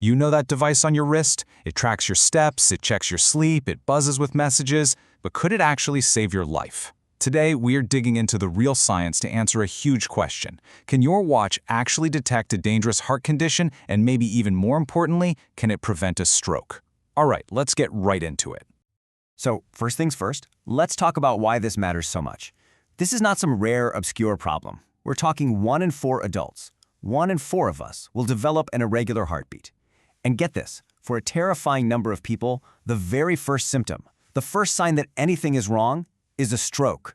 You know that device on your wrist? It tracks your steps, it checks your sleep, it buzzes with messages, but could it actually save your life? Today, we're digging into the real science to answer a huge question. Can your watch actually detect a dangerous heart condition, and maybe even more importantly, can it prevent a stroke? All right, let's get right into it. So, first things first, let's talk about why this matters so much. This is not some rare, obscure problem. We're talking 1 in 4 adults. 1 in 4 of us will develop an irregular heartbeat. And get this, for a terrifying number of people, the very first symptom, the first sign that anything is wrong, is a stroke.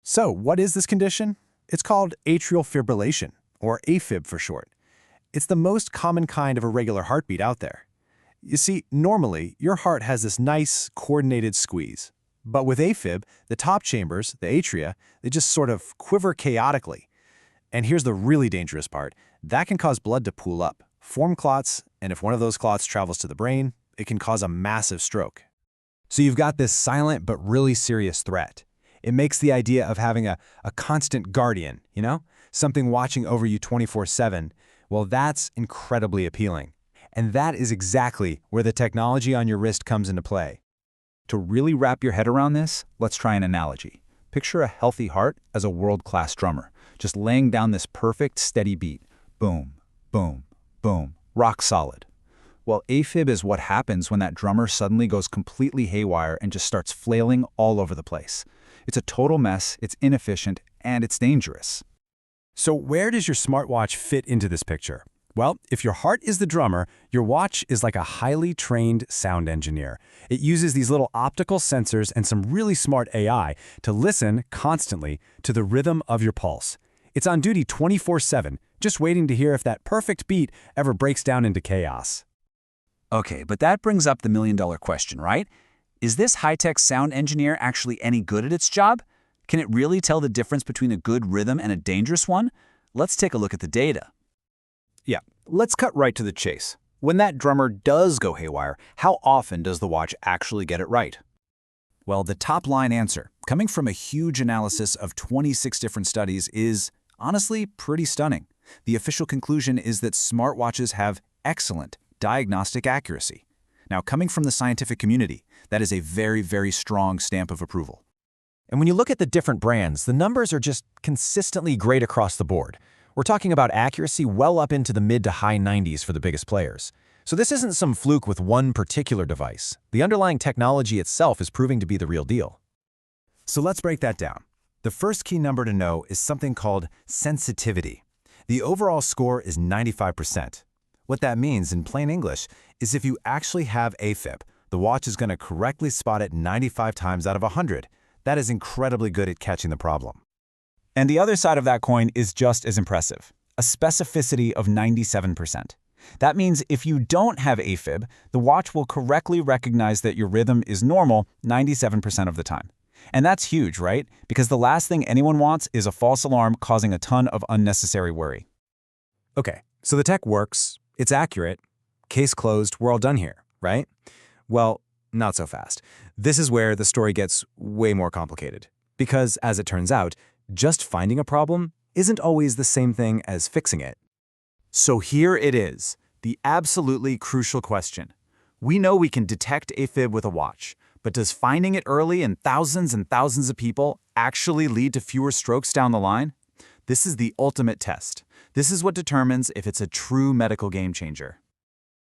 So, what is this condition? It's called atrial fibrillation, or AFib for short. It's the most common kind of irregular heartbeat out there. You see, normally, your heart has this nice, coordinated squeeze. But with AFib, the top chambers, the atria, they just sort of quiver chaotically. And here's the really dangerous part. That can cause blood to pool up, form clots, and if one of those clots travels to the brain, it can cause a massive stroke. So you've got this silent but really serious threat. It makes the idea of having a constant guardian, something watching over you 24/7, well, that's incredibly appealing. And that is exactly where the technology on your wrist comes into play. To really wrap your head around this, let's try an analogy. Picture a healthy heart as a world-class drummer, just laying down this perfect, steady beat. Boom, boom, boom, rock solid. Well, AFib is what happens when that drummer suddenly goes completely haywire and just starts flailing all over the place. It's a total mess, it's inefficient, and it's dangerous. So where does your smartwatch fit into this picture? Well, if your heart is the drummer, your watch is like a highly trained sound engineer. It uses these little optical sensors and some really smart AI to listen constantly to the rhythm of your pulse. It's on duty 24/7, just waiting to hear if that perfect beat ever breaks down into chaos. Okay, but that brings up the million-dollar question, right? Is this high-tech sound engineer actually any good at its job? Can it really tell the difference between a good rhythm and a dangerous one? Let's take a look at the data. Yeah, let's cut right to the chase. When that drummer does go haywire, how often does the watch actually get it right? Well, the top-line answer, coming from a huge analysis of 26 different studies, is honestly pretty stunning. The official conclusion is that smartwatches have excellent diagnostic accuracy. Now, coming from the scientific community, that is a very, very strong stamp of approval. And when you look at the different brands, the numbers are just consistently great across the board. We're talking about accuracy well up into the mid to high 90s for the biggest players. So this isn't some fluke with one particular device. The underlying technology itself is proving to be the real deal. So let's break that down. The first key number to know is something called sensitivity. The overall score is 95%. What that means in plain English is if you actually have AFib, the watch is going to correctly spot it 95 times out of 100. That is incredibly good at catching the problem. And the other side of that coin is just as impressive, a specificity of 97%. That means if you don't have AFib, the watch will correctly recognize that your rhythm is normal 97% of the time. And that's huge, right? Because the last thing anyone wants is a false alarm causing a ton of unnecessary worry. Okay, so the tech works, it's accurate, case closed, we're all done here, right? Well, not so fast. This is where the story gets way more complicated. Because, as it turns out, just finding a problem isn't always the same thing as fixing it. So here it is, the absolutely crucial question. We know we can detect AFib with a watch, but does finding it early in thousands and thousands of people actually lead to fewer strokes down the line? This is the ultimate test. This is what determines if it's a true medical game changer.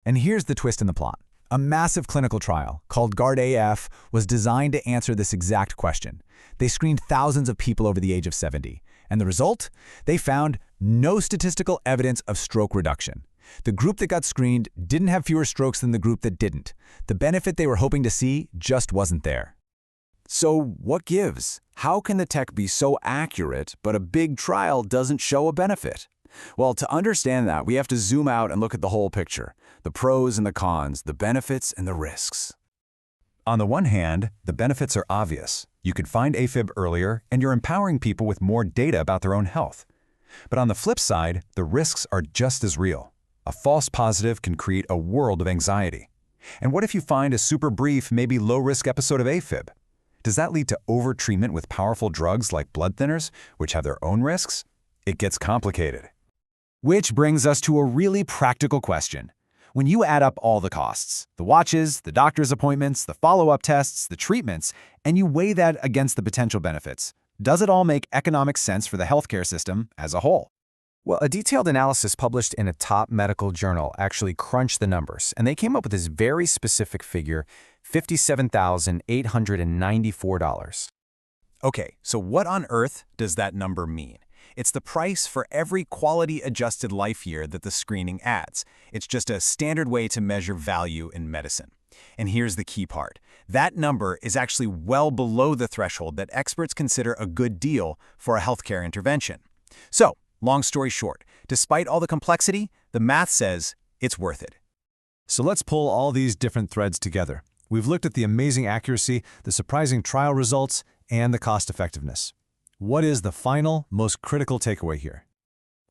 And here's the twist in the plot. A massive clinical trial called GUARD-AF was designed to answer this exact question. They screened thousands of people over the age of 70. And the result? They found no statistical evidence of stroke reduction. The group that got screened didn't have fewer strokes than the group that didn't. The benefit they were hoping to see just wasn't there. So what gives? How can the tech be so accurate, but a big trial doesn't show a benefit? Well, to understand that, we have to zoom out and look at the whole picture. The pros and the cons, the benefits and the risks. On the one hand, the benefits are obvious. You could find AFib earlier, and you're empowering people with more data about their own health. But on the flip side, the risks are just as real. A false positive can create a world of anxiety. And what if you find a super brief, maybe low-risk episode of AFib? Does that lead to over-treatment with powerful drugs like blood thinners, which have their own risks? It gets complicated. Which brings us to a really practical question. When you add up all the costs, the watches, the doctor's appointments, the follow-up tests, the treatments, and you weigh that against the potential benefits, does it all make economic sense for the healthcare system as a whole? Well, a detailed analysis published in a top medical journal actually crunched the numbers, and they came up with this very specific figure, $57,894. Okay, so what on earth does that number mean? It's the price for every quality-adjusted life year that the screening adds. It's just a standard way to measure value in medicine. And here's the key part. That number is actually well below the threshold that experts consider a good deal for a healthcare intervention. So, long story short, despite all the complexity, the math says it's worth it. So let's pull all these different threads together. We've looked at the amazing accuracy, the surprising trial results, and the cost-effectiveness. What is the final, most critical takeaway here?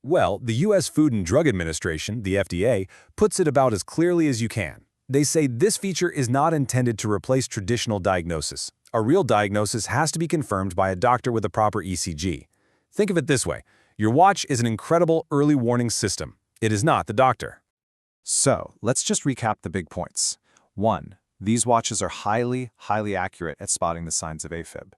Well, the U.S. Food and Drug Administration, the FDA, puts it about as clearly as you can. They say this feature is not intended to replace traditional diagnosis. A real diagnosis has to be confirmed by a doctor with a proper ECG. Think of it this way. Your watch is an incredible early warning system. It is not the doctor. So, let's just recap the big points. 1. These watches are highly accurate at spotting the signs of AFib.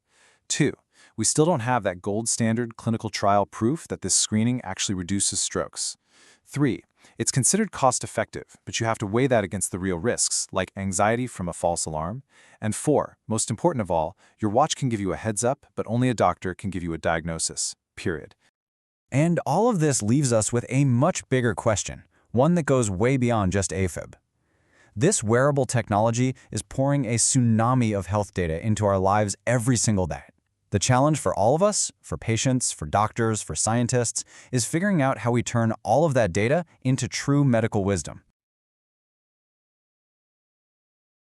2. We still don't have that gold standard clinical trial proof that this screening actually reduces strokes. 3. It's considered cost-effective, but you have to weigh that against the real risks, like anxiety from a false alarm. And 4, most important of all, your watch can give you a heads up, but only a doctor can give you a diagnosis, period. And all of this leaves us with a much bigger question, one that goes way beyond just AFib. This wearable technology is pouring a tsunami of health data into our lives every single day. The challenge for all of us, for patients, for doctors, for scientists, is figuring out how we turn all of that data into true medical wisdom.